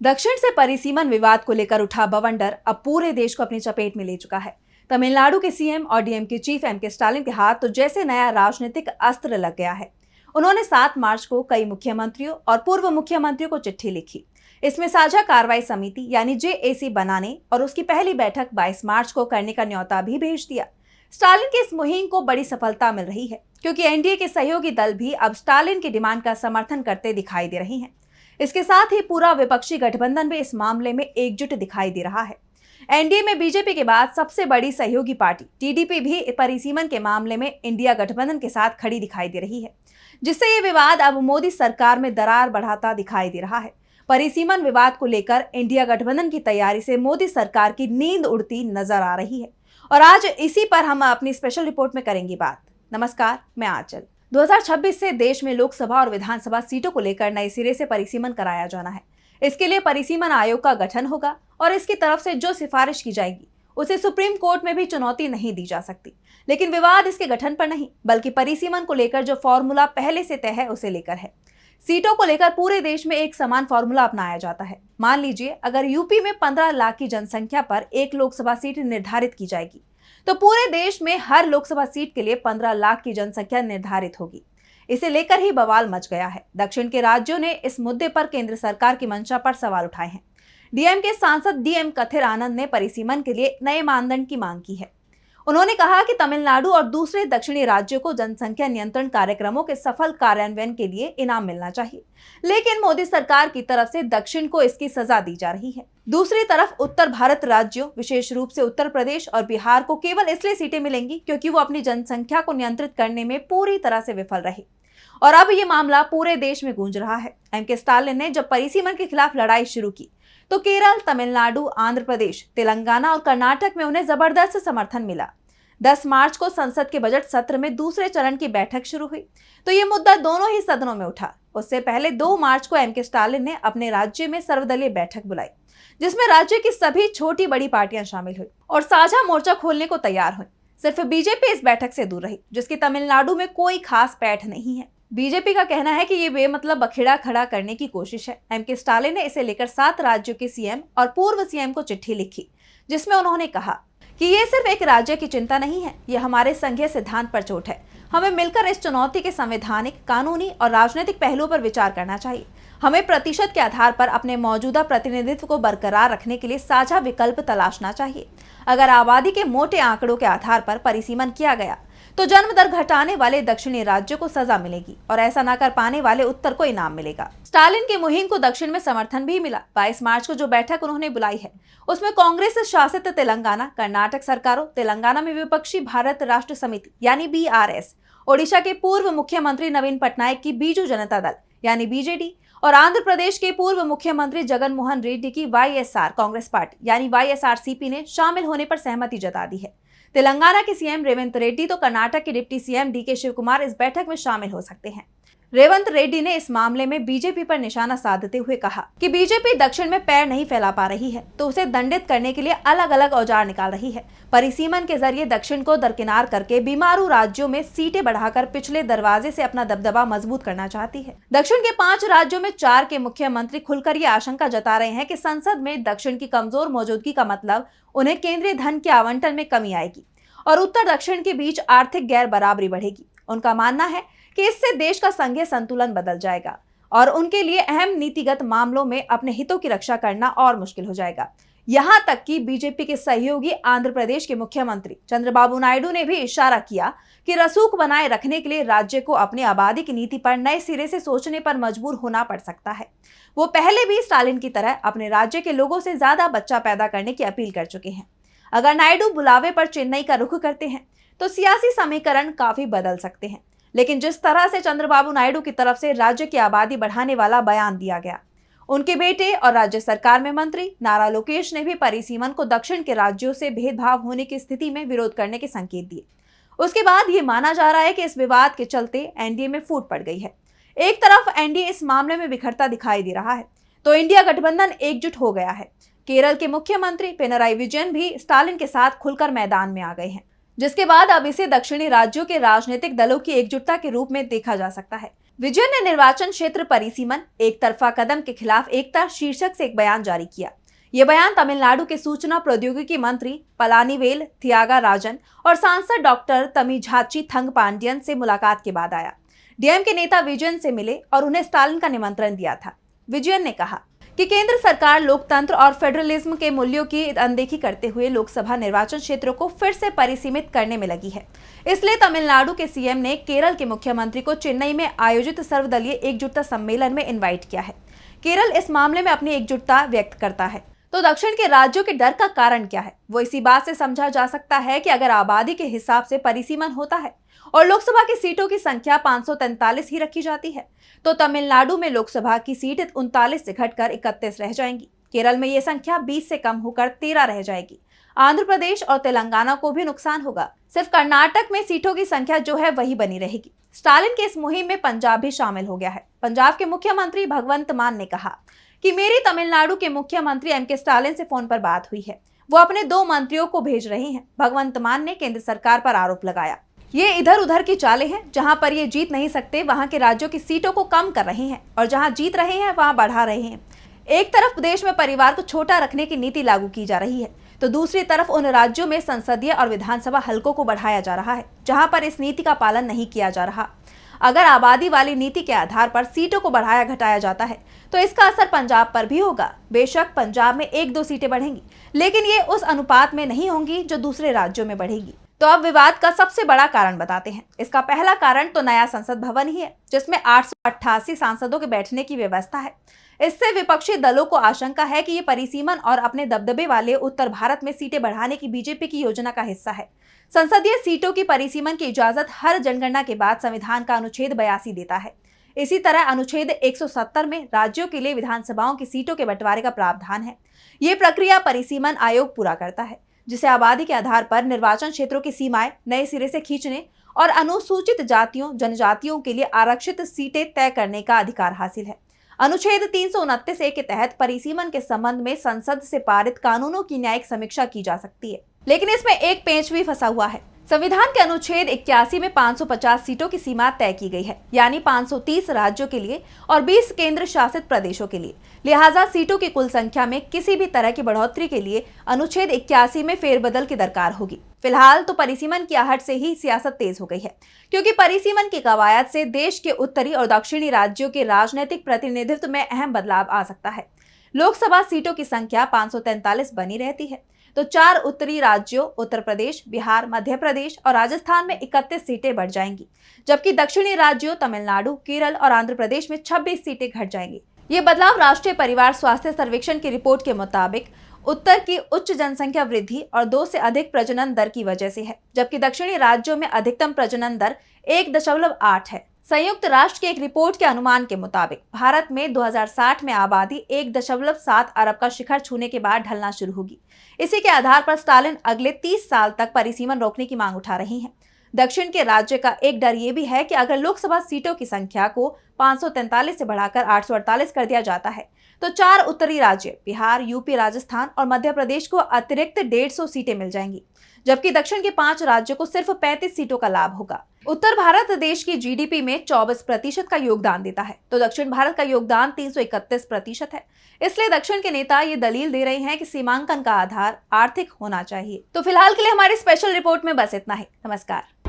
दक्षिण से परिसीमन विवाद को लेकर उठा बवंडर अब पूरे देश को अपनी चपेट में ले चुका है। तमिलनाडु के सीएम और डीएमके चीफ एमके स्टालिन के हाथ तो जैसे नया राजनीतिक अस्त्र लग गया है। उन्होंने 7 मार्च को कई मुख्यमंत्रियों और पूर्व मुख्यमंत्रियों को चिट्ठी लिखी। इसमें साझा कार्रवाई समिति यानी जेएसी बनाने और उसकी पहली बैठक 22 मार्च को करने का न्योता भी भेज दिया। स्टालिन की इस मुहिम को बड़ी सफलता मिल रही है, क्योंकि एनडीए के सहयोगी दल भी अब स्टालिन की डिमांड का समर्थन करते दिखाई दे रहे हैं। इसके साथ ही पूरा विपक्षी गठबंधन भी इस मामले में एकजुट दिखाई दे रहा है। एनडीए में बीजेपी के बाद सबसे बड़ी सहयोगी पार्टी टीडीपी भी परिसीमन के मामले में इंडिया गठबंधन के साथ खड़ी दिखाई दे रही है, जिससे ये विवाद अब मोदी सरकार में दरार बढ़ाता दिखाई दे रहा है। परिसीमन विवाद को लेकर इंडिया गठबंधन की तैयारी से मोदी सरकार की नींद उड़ती नजर आ रही है, और आज इसी पर हम अपनी स्पेशल रिपोर्ट में करेंगे बात। नमस्कार, मैं आंचल। 2026 से देश में लोकसभा और विधानसभा सीटों को लेकर नए सिरे से परिसीमन कराया जाना है। इसके लिए परिसीमन आयोग का गठन होगा और इसकी तरफ से जो सिफारिश की जाएगी उसे सुप्रीम कोर्ट में भी चुनौती नहीं दी जा सकती। लेकिन विवाद इसके गठन पर नहीं, बल्कि परिसीमन को लेकर जो फॉर्मूला पहले से तय है उसे लेकर है। सीटों को लेकर पूरे देश में एक समान फॉर्मूला अपनाया जाता है। मान लीजिए, अगर यूपी में 15 लाख की जनसंख्या पर एक लोकसभा सीट निर्धारित की जाएगी, तो पूरे देश में हर लोकसभा सीट के लिए 15 लाख की जनसंख्या निर्धारित होगी। इसे लेकर ही बवाल मच गया है। दक्षिण के राज्यों ने इस मुद्दे पर केंद्र सरकार की मंशा पर सवाल उठाए हैं। डीएम के सांसद डीएम कथिर आनंद ने परिसीमन के लिए नए मानदंड की मांग की है। उन्होंने कहा कि तमिलनाडु और दूसरे दक्षिणी राज्यों को जनसंख्या नियंत्रण कार्यक्रमों के सफल कार्यान्वयन के लिए इनाम मिलना चाहिए, लेकिन मोदी सरकार की तरफ से दक्षिण को इसकी सजा दी जा रही है। दूसरी तरफ उत्तर भारत राज्यों, विशेष रूप से उत्तर प्रदेश और बिहार को केवल इसलिए सीटें मिलेंगी क्योंकि वो अपनी जनसंख्या को नियंत्रित करने में पूरी तरह से विफल रहे। और अब ये मामला पूरे देश में गूंज रहा है। एमके स्टालिन ने जब परिसीमन के खिलाफ लड़ाई शुरू की तो केरल, तमिलनाडु, आंध्र प्रदेश, तेलंगाना और कर्नाटक में उन्हें जबरदस्त समर्थन मिला। 10 मार्च को संसद के बजट सत्र में दूसरे चरण की बैठक शुरू हुई तो ये मुद्दा दोनों ही सदनों में उठा। उससे पहले 2 मार्च को एमके स्टालिन ने अपने राज्य में सर्वदलीय बैठक बुलाई, जिसमें राज्य की सभी छोटी बड़ी पार्टियां शामिल हुई और साझा मोर्चा खोलने को तैयार हुई। सिर्फ बीजेपी इस बैठक से दूर रही, जिसकी तमिलनाडु में कोई खास पैठ नहीं है। बीजेपी का कहना है कि ये बेमतलब बखेड़ा खड़ा करने की कोशिश है। एमके स्टालिन ने इसे लेकर 7 राज्यों के सीएम और पूर्व सीएम को चिट्ठी लिखी, जिसमें उन्होंने कहा कि ये सिर्फ एक राज्य की चिंता नहीं है, ये हमारे संघीय सिद्धांत पर चोट है। हमें मिलकर इस चुनौती के संवैधानिक, कानूनी और राजनीतिक पहलुओं पर विचार करना चाहिए। हमें प्रतिशत के आधार पर अपने मौजूदा प्रतिनिधित्व को बरकरार रखने के लिए साझा विकल्प तलाशना चाहिए। अगर आबादी के मोटे आंकड़ों के आधार पर परिसीमन किया गया तो जन्म दर घटाने वाले दक्षिणी राज्यों को सजा मिलेगी और ऐसा न कर पाने वाले उत्तर को इनाम मिलेगा। स्टालिन की मुहिम को दक्षिण में समर्थन भी मिला। 22 मार्च को जो बैठक उन्होंने बुलाई है उसमें कांग्रेस शासित तेलंगाना, कर्नाटक सरकारों, तेलंगाना में विपक्षी भारत राष्ट्र समिति यानी बीआरएस, ओडिशा के पूर्व मुख्यमंत्री नवीन पटनायक की बीजू जनता दल यानी बीजेडी और आंध्र प्रदेश के पूर्व मुख्यमंत्री जगन मोहन रेड्डी की वाईएसआर कांग्रेस पार्टी यानी वाईएसआरसीपी ने शामिल होने पर सहमति जता दी है। तेलंगाना के सीएम रेवंत रेड्डी तो कर्नाटक के डिप्टी सीएम डीके शिवकुमार इस बैठक में शामिल हो सकते हैं। रेवंत रेड्डी ने इस मामले में बीजेपी पर निशाना साधते हुए कहा कि बीजेपी दक्षिण में पैर नहीं फैला पा रही है तो उसे दंडित करने के लिए अलग अलग औजार निकाल रही है। परिसीमन के जरिए दक्षिण को दरकिनार करके बीमारू राज्यों में सीटें बढ़ाकर पिछले दरवाजे से अपना दबदबा मजबूत करना चाहती है। दक्षिण के 5 राज्यों में 4 के मुख्यमंत्री खुलकर ये आशंका जता रहे हैं कि संसद में दक्षिण की कमजोर मौजूदगी का मतलब उन्हें केंद्रीय धन के आवंटन में कमी आएगी और उत्तर दक्षिण के बीच आर्थिक गैर बराबरी बढ़ेगी। उनका मानना है कि इससे देश का संघीय संतुलन बदल जाएगा और उनके लिए अहम नीतिगत मामलों में अपने हितों की रक्षा करना और मुश्किल हो जाएगा। यहां तक कि बीजेपी के सहयोगी आंध्र प्रदेश के मुख्यमंत्री चंद्रबाबू नायडू ने भी इशारा किया कि रसूख बनाए रखने के लिए राज्य को अपनी आबादी की नीति पर नए सिरे से सोचने पर मजबूर होना पड़ सकता है। वो पहले भी स्टालिन की तरह अपने राज्य के लोगों से ज्यादा बच्चा पैदा करने की अपील कर चुके हैं। अगर नायडू बुलावे पर चेन्नई का रुख करते हैं तो सियासी समीकरण काफी बदल सकते हैं। लेकिन जिस तरह से चंद्रबाबू नायडू की तरफ से राज्य की आबादी बढ़ाने वाला बयान दिया गया, उनके बेटे और राज्य सरकार में मंत्री नारा लोकेश ने भी परिसीमन को दक्षिण के राज्यों से भेदभाव होने की स्थिति में विरोध करने के संकेत दिए। उसके बाद ये माना जा रहा है कि इस विवाद के चलते एनडीए में फूट पड़ गई है। एक तरफ एनडीए इस मामले में बिखरता दिखाई दे रहा है तो इंडिया गठबंधन एकजुट हो गया है। केरल के मुख्यमंत्री पिनराई विजयन भी स्टालिन के साथ खुलकर मैदान में आ गए हैं, जिसके बाद अब इसे दक्षिणी राज्यों के राजनीतिक दलों की एकजुटता के रूप में देखा जा सकता है। विजयन ने निर्वाचन क्षेत्र परिसीमन एक तरफा कदम के खिलाफ एकता शीर्षक से एक बयान जारी किया। ये बयान तमिलनाडु के सूचना प्रौद्योगिकी मंत्री पलानीवेल थियागाराजन और सांसद डॉक्टर तमिझाची थंग पांडियन से मुलाकात के बाद आया। डीएम के नेता विजयन से मिले और उन्हें स्टालिन का निमंत्रण दिया था। विजयन ने कहा कि केंद्र सरकार लोकतंत्र और फेडरलिज्म के मूल्यों की अनदेखी करते हुए लोकसभा निर्वाचन क्षेत्रों को फिर से परिसीमित करने में लगी है। इसलिए तमिलनाडु के सीएम ने केरल के मुख्यमंत्री को चेन्नई में आयोजित सर्वदलीय एकजुटता सम्मेलन में इनवाइट किया है। केरल इस मामले में अपनी एकजुटता व्यक्त करता है। तो दक्षिण के राज्यों के डर का कारण क्या है? वो इसी बात से समझा जा सकता है कि अगर आबादी के हिसाब से परिसीमन होता है और लोकसभा की सीटों की संख्या 543 ही रखी जाती है, तो तमिलनाडु में लोकसभा की सीट 39 से घटकर 31 रह जाएंगी। केरल में ये संख्या 20 से कम होकर 13 रह जाएगी। आंध्र प्रदेश और तेलंगाना को भी नुकसान होगा। सिर्फ कर्नाटक में सीटों की संख्या जो है वही बनी रहेगी। स्टालिन के इस मुहिम में पंजाब भी शामिल हो गया है। पंजाब के मुख्यमंत्री भगवंत मान ने कहा कि मेरी तमिलनाडु के मुख्यमंत्री एम के स्टालिन से फोन पर बात हुई है। वो अपने 2 मंत्रियों को भेज रहे हैं। भगवंत मान ने केंद्र सरकार पर आरोप लगाया, ये इधर उधर की चालें हैं। जहां पर ये जीत नहीं सकते वहां के राज्यों की सीटों को कम कर रहे हैं और जहां जीत रहे हैं वहां बढ़ा रहे हैं। एक तरफ प्रदेश में परिवार को छोटा रखने की नीति लागू की जा रही है, तो दूसरी तरफ उन राज्यों में संसदीय और विधानसभा हलकों को बढ़ाया जा रहा है जहां पर इस नीति का पालन नहीं किया जा रहा। अगर आबादी वाली नीति के आधार पर सीटों को बढ़ाया घटाया जाता है तो इसका असर पंजाब पर भी होगा। बेशक पंजाब में 1-2 सीटें बढ़ेंगी, लेकिन ये उस अनुपात में नहीं होंगी जो दूसरे राज्यों में बढ़ेगी। तो अब विवाद का सबसे बड़ा कारण बताते हैं। इसका पहला कारण तो नया संसद भवन ही है, जिसमें 888 सांसदों के बैठने की व्यवस्था है। इससे विपक्षी दलों को आशंका है कि ये परिसीमन और अपने दबदबे वाले उत्तर भारत में सीटें बढ़ाने की बीजेपी की योजना का हिस्सा है। संसदीय सीटों की परिसीमन की इजाजत हर जनगणना के बाद संविधान का अनुच्छेद 82 देता है। इसी तरह अनुच्छेद 170 में राज्यों के लिए विधानसभाओं की सीटों के बंटवारे का प्रावधान है। ये प्रक्रिया परिसीमन आयोग पूरा करता है, जिसे आबादी के आधार पर निर्वाचन क्षेत्रों की सीमाएं नए सिरे से खींचने और अनुसूचित जातियों जनजातियों के लिए आरक्षित सीटें तय करने का अधिकार हासिल है। अनुच्छेद 329 के तहत परिसीमन के संबंध में संसद से पारित कानूनों की न्यायिक समीक्षा की जा सकती है, लेकिन इसमें एक पेंच भी फंसा हुआ है। संविधान के अनुच्छेद 81 में 550 सीटों की सीमा तय की गई है, यानी 530 राज्यों के लिए और 20 केंद्र शासित प्रदेशों के लिए। लिहाजा सीटों की कुल संख्या में किसी भी तरह की बढ़ोतरी के लिए अनुच्छेद 81 में फेरबदल की दरकार होगी। फिलहाल तो परिसीमन की आहट से ही सियासत तेज हो गई है, क्योंकि परिसीमन की कवायद से देश के उत्तरी और दक्षिणी राज्यों के राजनीतिक प्रतिनिधित्व में अहम बदलाव आ सकता है। लोकसभा सीटों की संख्या 543 बनी रहती है, तो 4 उत्तरी राज्यों उत्तर प्रदेश, बिहार, मध्य प्रदेश और राजस्थान में 31 सीटें बढ़ जाएंगी, जबकि दक्षिणी राज्यों तमिलनाडु, केरल और आंध्र प्रदेश में 26 सीटें घट जाएंगी। ये बदलाव राष्ट्रीय परिवार स्वास्थ्य सर्वेक्षण की रिपोर्ट के मुताबिक उत्तर की उच्च जनसंख्या वृद्धि और 2 से अधिक प्रजनन दर की वजह से है, जबकि दक्षिणी राज्यों में अधिकतम प्रजनन दर 1.8 है। संयुक्त राष्ट्र की एक रिपोर्ट के अनुमान के मुताबिक भारत में 2060 में आबादी 1.7 अरब का शिखर छूने के बाद ढलना शुरू होगी। इसी के आधार पर स्टालिन अगले 30 साल तक परिसीमन रोकने की मांग उठा रही हैं। दक्षिण के राज्य का एक डर ये भी है कि अगर लोकसभा सीटों की संख्या को 543 से बढ़ाकर 848 कर दिया जाता है, तो 4 उत्तरी राज्य बिहार, यूपी, राजस्थान और मध्य प्रदेश को अतिरिक्त 150 सीटें मिल जाएंगी, जबकि दक्षिण के 5 राज्यों को सिर्फ 35 सीटों का लाभ होगा। उत्तर भारत देश की जीडीपी में 24% का योगदान देता है, तो दक्षिण भारत का योगदान 331% है। इसलिए दक्षिण के नेता ये दलील दे रहे हैं कि सीमांकन का आधार आर्थिक होना चाहिए। तो फिलहाल के लिए हमारी स्पेशल रिपोर्ट में बस इतना ही। नमस्कार।